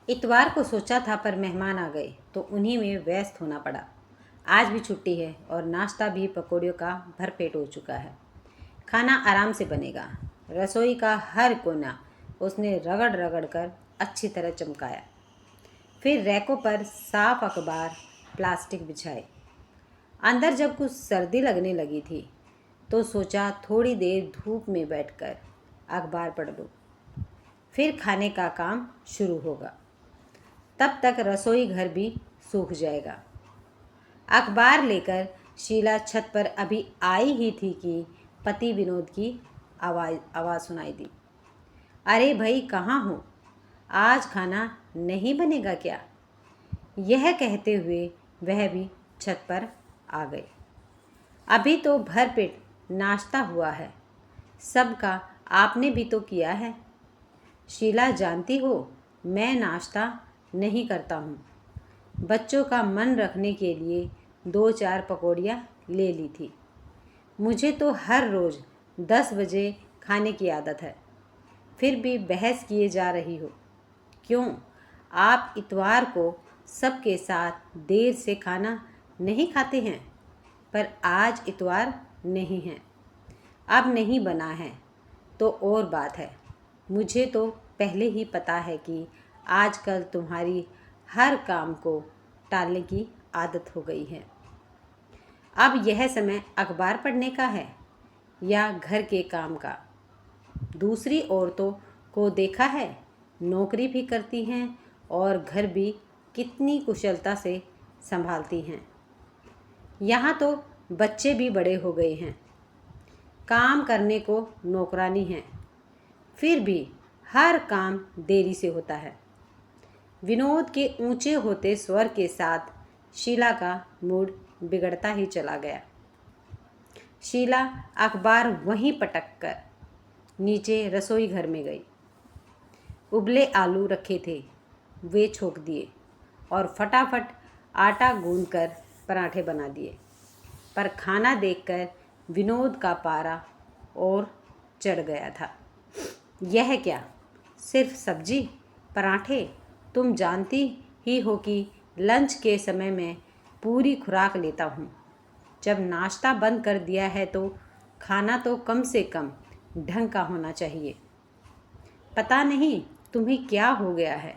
इतवार को सोचा था पर मेहमान आ गए तो उन्हीं में व्यस्त होना पड़ा। आज भी छुट्टी है और नाश्ता भी पकौड़ियों का भरपेट हो चुका है। खाना आराम से बनेगा। रसोई का हर कोना उसने रगड़ रगड़ कर अच्छी तरह चमकाया। फिर रैकों पर साफ अखबार प्लास्टिक बिछाए। अंदर जब कुछ सर्दी लगने लगी थी तो सोचा थोड़ी देर धूप में बैठकर अखबार पढ़ लूँ, फिर खाने का काम शुरू होगा। तब तक रसोई घर भी सूख जाएगा। अखबार लेकर शीला छत पर अभी आई ही थी कि पति विनोद की आवाज़ सुनाई दी। अरे भाई, कहाँ हो? आज खाना नहीं बनेगा क्या? यह कहते हुए वह भी छत पर आ गए। अभी तो भरपेट नाश्ता हुआ है, सबका आपने भी तो किया है। शीला, जानती हो मैं नाश्ता नहीं करता हूँ। बच्चों का मन रखने के लिए 2-4 पकौड़ियाँ ले ली थी। मुझे तो हर रोज़ 10 बजे खाने की आदत है। फिर भी बहस किए जा रही हो। क्यों, आप इतवार को सबके साथ देर से खाना नहीं खाते हैं? पर आज इतवार नहीं है। अब नहीं बना है तो और बात है। मुझे तो पहले ही पता है कि आजकल तुम्हारी हर काम को टालने की आदत हो गई है। अब यह समय अखबार पढ़ने का है या घर के काम का? दूसरी औरतों को देखा है, नौकरी भी करती हैं और घर भी कितनी कुशलता से संभालती हैं। यहाँ तो बच्चे भी बड़े हो गए हैं, काम करने को नौकरानी हैं, फिर भी हर काम देरी से होता है। विनोद के ऊंचे होते स्वर के साथ शीला का मूड बिगड़ता ही चला गया। शीला अखबार वहीं पटक कर नीचे रसोई घर में गई। उबले आलू रखे थे, वे छोंक दिए और फटाफट आटा गूंदकर पराठे बना दिए। पर खाना देखकर विनोद का पारा और चढ़ गया था। यह क्या, सिर्फ सब्जी पराठे? तुम जानती ही हो कि लंच के समय में पूरी खुराक लेता हूँ। जब नाश्ता बंद कर दिया है तो खाना तो कम से कम ढंग का होना चाहिए। पता नहीं तुम्हें क्या हो गया है।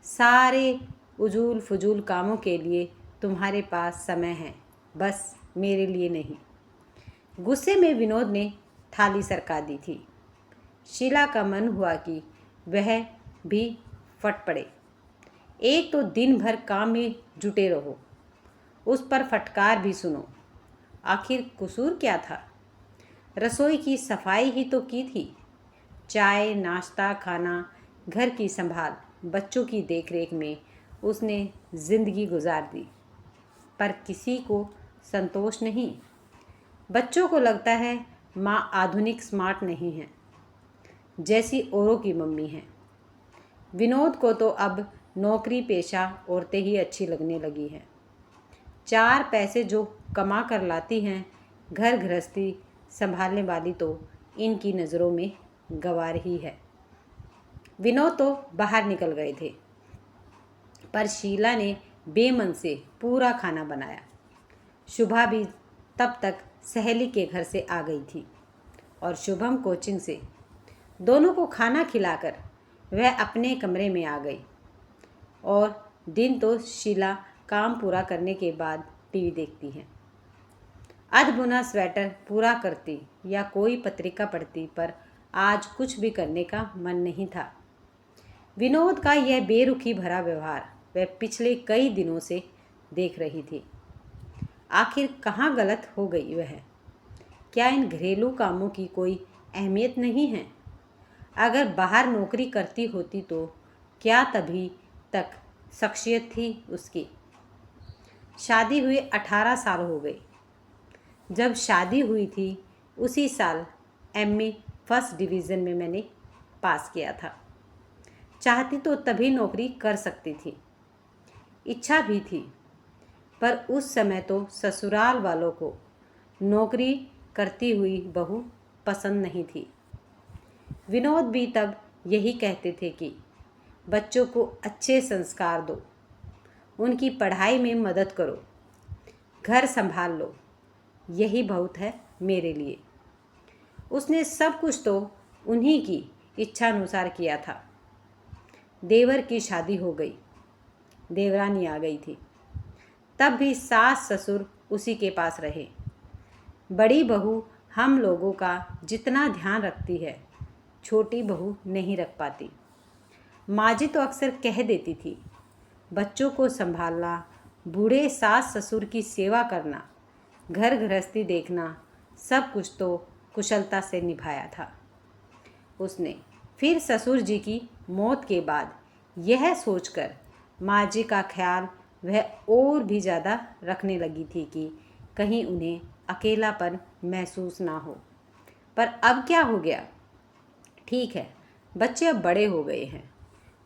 सारे उजूल फजूल कामों के लिए तुम्हारे पास समय है, बस मेरे लिए नहीं। गुस्से में विनोद ने थाली सरका दी थी। शीला का मन हुआ कि वह भी फट पड़े। एक तो दिन भर काम में जुटे रहो, उस पर फटकार भी सुनो। आखिर कसूर क्या था? रसोई की सफाई ही तो की थी। चाय नाश्ता खाना, घर की संभाल, बच्चों की देखरेख में उसने ज़िंदगी गुजार दी। पर किसी को संतोष नहीं। बच्चों को लगता है माँ आधुनिक स्मार्ट नहीं है, जैसी औरों की मम्मी है। विनोद को तो अब नौकरी पेशा औरतें ही अच्छी लगने लगी हैं। 4 पैसे जो कमा कर लाती हैं, घर गृहस्थी संभालने वाली तो इनकी नज़रों में गंवार ही है। विनोद तो बाहर निकल गए थे, पर शीला ने बेमन से पूरा खाना बनाया। शुभा भी तब तक सहेली के घर से आ गई थी और शुभम कोचिंग से। दोनों को खाना खिलाकर वह अपने कमरे में आ गई। और दिन तो शीला काम पूरा करने के बाद टीवी देखती है। अधबुना स्वेटर पूरा करती या कोई पत्रिका पढ़ती, पर आज कुछ भी करने का मन नहीं था। विनोद का यह बेरुखी भरा व्यवहार वह पिछले कई दिनों से देख रही थी। आखिर कहाँ गलत हो गई वह? क्या इन घरेलू कामों की कोई अहमियत नहीं है? अगर बाहर नौकरी करती होती तो क्या तभी तक शख्सियत थी उसकी? शादी हुए 18 साल हो गए। जब शादी हुई थी उसी साल एमए फर्स्ट डिवीज़न में मैंने पास किया था। चाहती तो तभी नौकरी कर सकती थी, इच्छा भी थी, पर उस समय तो ससुराल वालों को नौकरी करती हुई बहू पसंद नहीं थी। विनोद भी तब यही कहते थे कि बच्चों को अच्छे संस्कार दो, उनकी पढ़ाई में मदद करो, घर संभाल लो, यही बहुत है मेरे लिए। उसने सब कुछ तो उन्हीं की इच्छा अनुसार किया था। देवर की शादी हो गई, देवरानी आ गई थी, तब भी सास ससुर उसी के पास रहे। बड़ी बहू हम लोगों का जितना ध्यान रखती है, छोटी बहू नहीं रख पाती। माँ जी तो अक्सर कह देती थी, बच्चों को संभालना, बूढ़े सास ससुर की सेवा करना, घर गृहस्थी देखना, सब कुछ तो कुशलता से निभाया था। उसने फिर ससुर जी की मौत के बाद यह सोचकर माँ जी का ख्याल वह और भी ज़्यादा रखने लगी थी कि कहीं उन्हें अकेलापन महसूस ना हो। पर अब क्या हो गया? ठीक है, बच्चे अब बड़े हो गए हैं,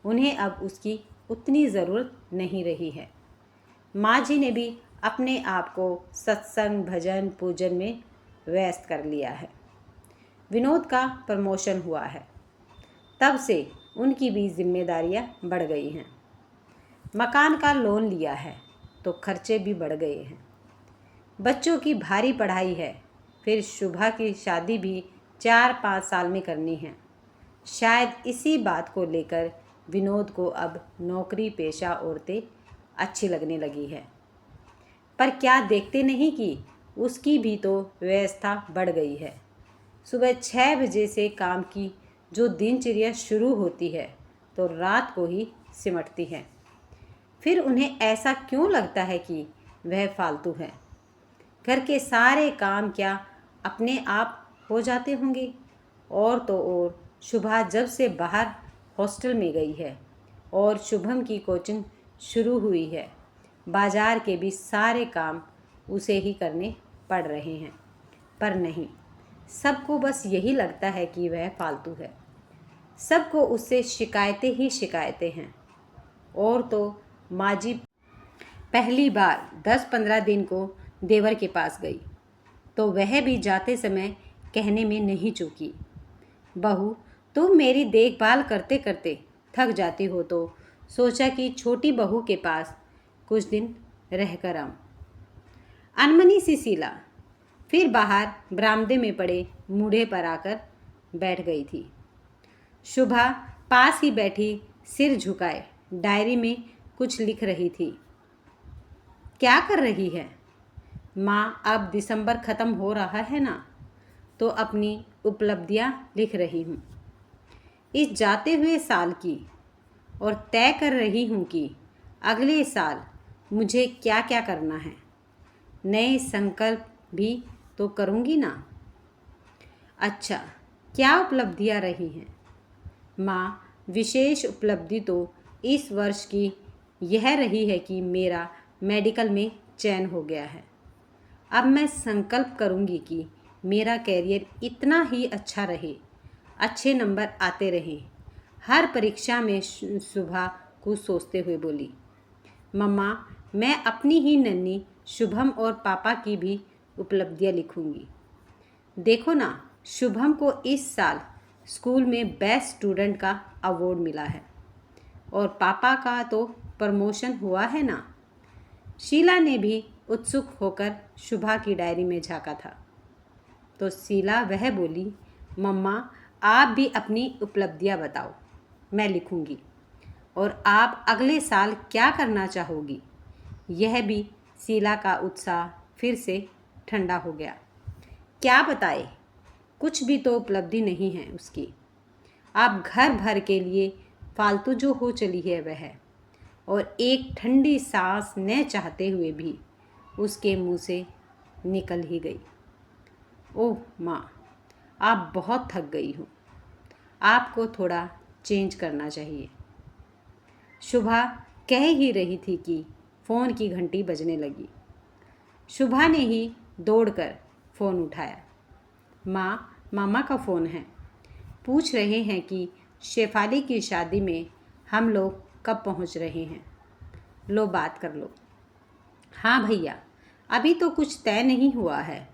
उन्हें अब उसकी उतनी ज़रूरत नहीं रही है। माँ जी ने भी अपने आप को सत्संग, भजन, पूजन में व्यस्त कर लिया है। विनोद का प्रमोशन हुआ है, तब से उनकी भी जिम्मेदारियाँ बढ़ गई हैं। मकान का लोन लिया है तो खर्चे भी बढ़ गए हैं। बच्चों की भारी पढ़ाई है, फिर शुभा की शादी भी 4-5 साल में करनी है। शायद इसी बात को लेकर विनोद को अब नौकरी पेशा औरतें अच्छी लगने लगी है। पर क्या देखते नहीं कि उसकी भी तो व्यवस्था बढ़ गई है। सुबह 6 बजे से काम की जो दिनचर्या शुरू होती है तो रात को ही सिमटती है। फिर उन्हें ऐसा क्यों लगता है कि वह फालतू है? घर के सारे काम क्या अपने आप हो जाते होंगे? और तो और शुभा जब से बाहर हॉस्टल में गई है और शुभम की कोचिंग शुरू हुई है, बाजार के भी सारे काम उसे ही करने पड़ रहे हैं। पर नहीं, सबको बस यही लगता है कि वह फालतू है। सबको उससे शिकायतें ही शिकायतें हैं। और तो माँ जी पहली बार 10-15 दिन को देवर के पास गई तो वह भी जाते समय कहने में नहीं चूकी, बहू तुम मेरी देखभाल करते करते थक जाती हो तो सोचा कि छोटी बहू के पास कुछ दिन रहकर आऊं। अनमनी सी शीला फिर बाहर बरामदे में पड़े मूढ़े पर आकर बैठ गई थी। शुभा पास ही बैठी सिर झुकाए डायरी में कुछ लिख रही थी। क्या कर रही है? माँ, अब दिसंबर ख़त्म हो रहा है ना, तो अपनी उपलब्धियाँ लिख रही हूँ इस जाते हुए साल की, और तय कर रही हूँ कि अगले साल मुझे क्या क्या करना है। नए संकल्प भी तो करूँगी ना। अच्छा, क्या उपलब्धियाँ रही हैं? माँ, विशेष उपलब्धि तो इस वर्ष की यह रही है कि मेरा मेडिकल में चयन हो गया है। अब मैं संकल्प करूँगी कि मेरा कैरियर इतना ही अच्छा रहे, अच्छे नंबर आते रहें। हर परीक्षा में शुभा को सोचते हुए बोली, मम्मा, मैं अपनी ही नन्ही शुभम और पापा की भी उपलब्धियाँ लिखूँगी। देखो ना, शुभम को इस साल स्कूल में बेस्ट स्टूडेंट का अवार्ड मिला है और पापा का तो प्रमोशन हुआ है ना। शीला ने भी उत्सुक होकर शुभा की डायरी में झांका था तो शीला वह बोली, मम्मा, आप भी अपनी उपलब्धियां बताओ, मैं लिखूंगी। और आप अगले साल क्या करना चाहोगी? यह भी शीला का उत्साह फिर से ठंडा हो गया। क्या बताए, कुछ भी तो उपलब्धि नहीं है उसकी। आप घर भर के लिए फालतू जो हो चली है वह, और एक ठंडी सांस न चाहते हुए भी उसके मुंह से निकल ही गई। ओह माँ, आप बहुत थक गई हो, आपको थोड़ा चेंज करना चाहिए। शुभा कह ही रही थी कि फ़ोन की घंटी बजने लगी। शुभा ने ही दौड़कर फ़ोन उठाया। माँ, मामा का फ़ोन है, पूछ रहे हैं कि शेफाली की शादी में हम लोग कब पहुँच रहे हैं। लो बात कर लो। हाँ भैया, अभी तो कुछ तय नहीं हुआ है।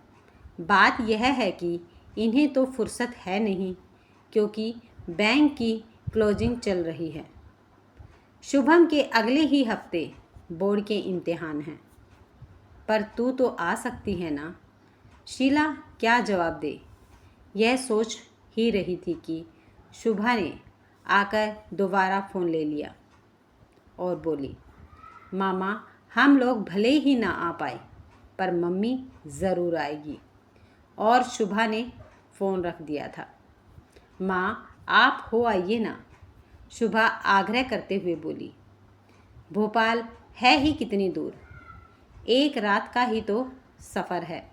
बात यह है कि इन्हें तो फुर्सत है नहीं, क्योंकि बैंक की क्लोजिंग चल रही है। शुभम के अगले ही हफ्ते बोर्ड के इम्तिहान हैं। पर तू तो आ सकती है ना। शीला क्या जवाब दे, यह सोच ही रही थी कि शुभा ने आकर दोबारा फ़ोन ले लिया और बोली, मामा हम लोग भले ही ना आ पाए पर मम्मी ज़रूर आएगी। और शुभा ने फ़ोन रख दिया था। माँ आप हो आइए ना, शुभा आग्रह करते हुए बोली। भोपाल है ही कितनी दूर, एक रात का ही तो सफ़र है।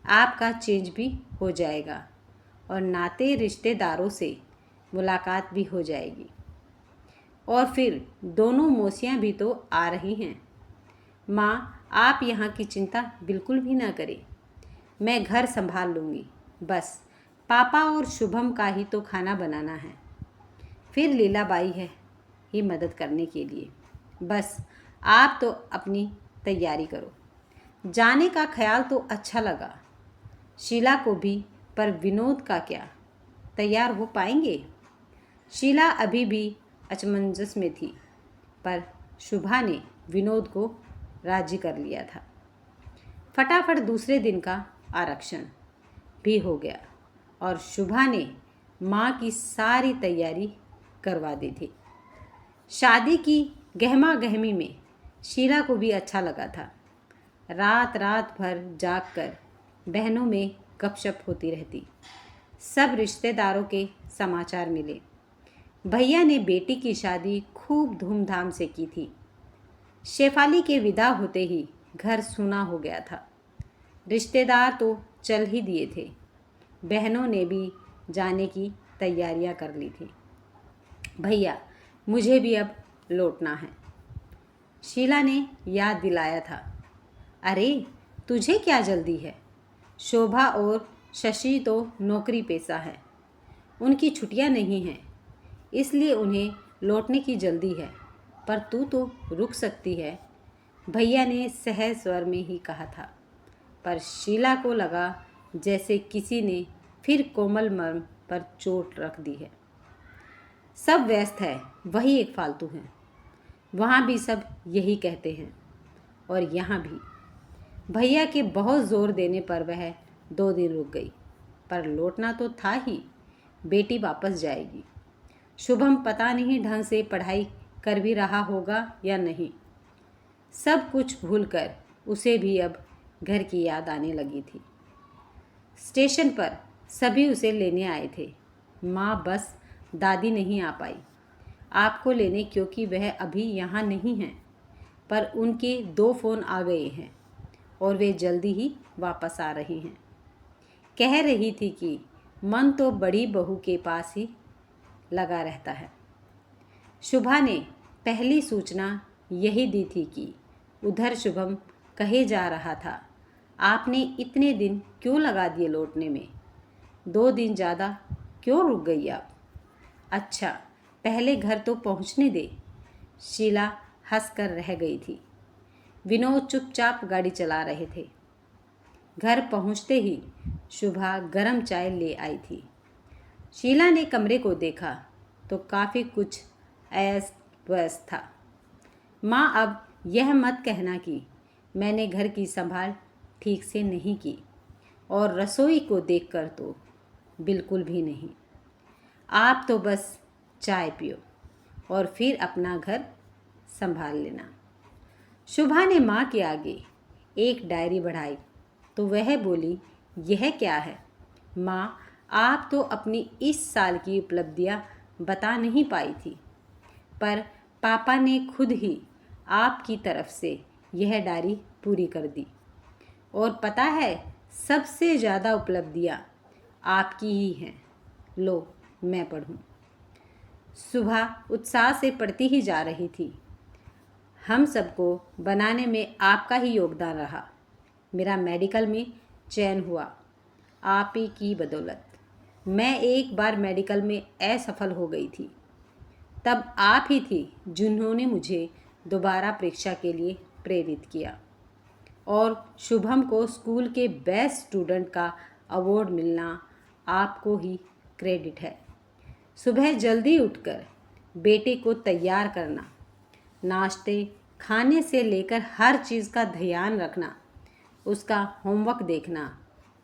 आपका चेंज भी हो जाएगा और नाते रिश्तेदारों से मुलाकात भी हो जाएगी। और फिर दोनों मौसियाँ भी तो आ रही हैं। माँ आप यहाँ की चिंता बिल्कुल भी ना करें, मैं घर संभाल लूँगी। बस पापा और शुभम का ही तो खाना बनाना है, फिर लीलाबाई है ही मदद करने के लिए। बस आप तो अपनी तैयारी करो। जाने का ख्याल तो अच्छा लगा शीला को भी, पर विनोद का क्या, तैयार हो पाएंगे? शीला अभी भी अचमंजस में थी, पर शुभा ने विनोद को राजी कर लिया था। फटाफट दूसरे दिन का आरक्षण भी हो गया और शुभा ने माँ की सारी तैयारी करवा दी थी। शादी की गहमा गहमी में शीला को भी अच्छा लगा था। रात रात भर जागकर बहनों में गपशप होती रहती। सब रिश्तेदारों के समाचार मिले। भैया ने बेटी की शादी खूब धूमधाम से की थी। शेफाली के विदा होते ही घर सूना हो गया था। रिश्तेदार तो चल ही दिए थे, बहनों ने भी जाने की तैयारियां कर ली थी। भैया मुझे भी अब लौटना है, शीला ने याद दिलाया था। अरे तुझे क्या जल्दी है, शोभा और शशि तो नौकरी पेशा है, उनकी छुट्टियां नहीं हैं, इसलिए उन्हें लौटने की जल्दी है। पर तू तो रुक सकती है, भैया ने सहज स्वर में ही कहा था। पर शीला को लगा जैसे किसी ने फिर कोमल मर्म पर चोट रख दी है। सब व्यस्त है, वही एक फालतू है। वहाँ भी सब यही कहते हैं और यहाँ भी। भैया के बहुत ज़ोर देने पर वह 2 दिन रुक गई, पर लौटना तो था ही, बेटी वापस जाएगी। शुभम पता नहीं ढंग से पढ़ाई कर भी रहा होगा या नहीं। सब कुछ भूलकर उसे भी अब घर की याद आने लगी थी। स्टेशन पर सभी उसे लेने आए थे। माँ बस दादी नहीं आ पाई आपको लेने, क्योंकि वह अभी यहाँ नहीं हैं, पर उनके 2 फ़ोन आ गए हैं और वे जल्दी ही वापस आ रही हैं। कह रही थी कि मन तो बड़ी बहू के पास ही लगा रहता है। शुभा ने पहली सूचना यही दी थी कि उधर शुभम कहे जा रहा था, आपने इतने दिन क्यों लगा दिए लौटने में, 2 दिन ज़्यादा क्यों रुक गई आप? अच्छा पहले घर तो पहुंचने दे। शीला हंसकर रह गई थी। विनोद चुपचाप गाड़ी चला रहे थे। घर पहुंचते ही शुभा गरम चाय ले आई थी। शीला ने कमरे को देखा तो काफ़ी कुछ अस्त व्यस्त था। माँ अब यह मत कहना कि मैंने घर की संभाल ठीक से नहीं की, और रसोई को देखकर तो बिल्कुल भी नहीं। आप तो बस चाय पियो और फिर अपना घर संभाल लेना। शुभा ने माँ के आगे एक डायरी बढ़ाई तो वह बोली, यह क्या है माँ, आप तो अपनी इस साल की उपलब्धियाँ बता नहीं पाई थी, पर पापा ने खुद ही आपकी तरफ से यह डायरी पूरी कर दी। और पता है सबसे ज़्यादा उपलब्धियाँ आपकी ही हैं, लो मैं पढ़ूँ। सुबह उत्साह से पढ़ती ही जा रही थी। हम सबको बनाने में आपका ही योगदान रहा। मेरा मेडिकल में चयन हुआ आप ही की बदौलत। मैं एक बार मेडिकल में असफल हो गई थी, तब आप ही थी जिन्होंने मुझे दोबारा परीक्षा के लिए प्रेरित किया। और शुभम को स्कूल के बेस्ट स्टूडेंट का अवार्ड मिलना आपको ही क्रेडिट है। सुबह जल्दी उठकर बेटे को तैयार करना नाश्ते खाने से लेकर हर चीज़ का ध्यान रखना, उसका होमवर्क देखना,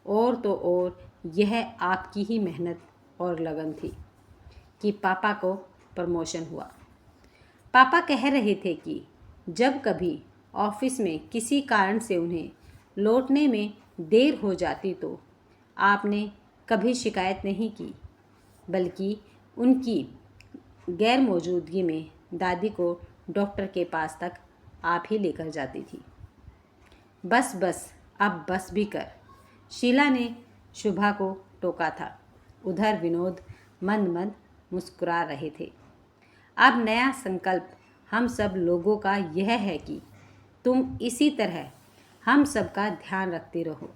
और तो और यह आपकी ही मेहनत और लगन थी कि पापा को प्रमोशन हुआ। पापा कह रहे थे कि जब कभी ऑफिस में किसी कारण से उन्हें लौटने में देर हो जाती तो आपने कभी शिकायत नहीं की, बल्कि उनकी गैर मौजूदगी में दादी को डॉक्टर के पास तक आप ही लेकर जाती थी। बस बस अब बस भी कर, शीला ने शुभा को टोका था। उधर विनोद मंद मंद मुस्कुरा रहे थे। अब नया संकल्प हम सब लोगों का यह है कि तुम इसी तरह हम सब का ध्यान रखते रहो।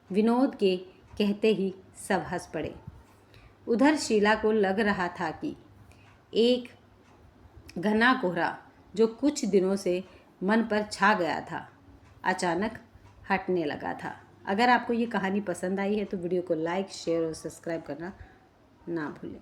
विनोद के कहते ही सब हंस पड़े। उधर शीला को लग रहा था कि एक घना कोहरा जो कुछ दिनों से मन पर छा गया था, अचानक हटने लगा था। अगर आपको ये कहानी पसंद आई है तो वीडियो को लाइक, शेयर और सब्सक्राइब करना ना भूलें।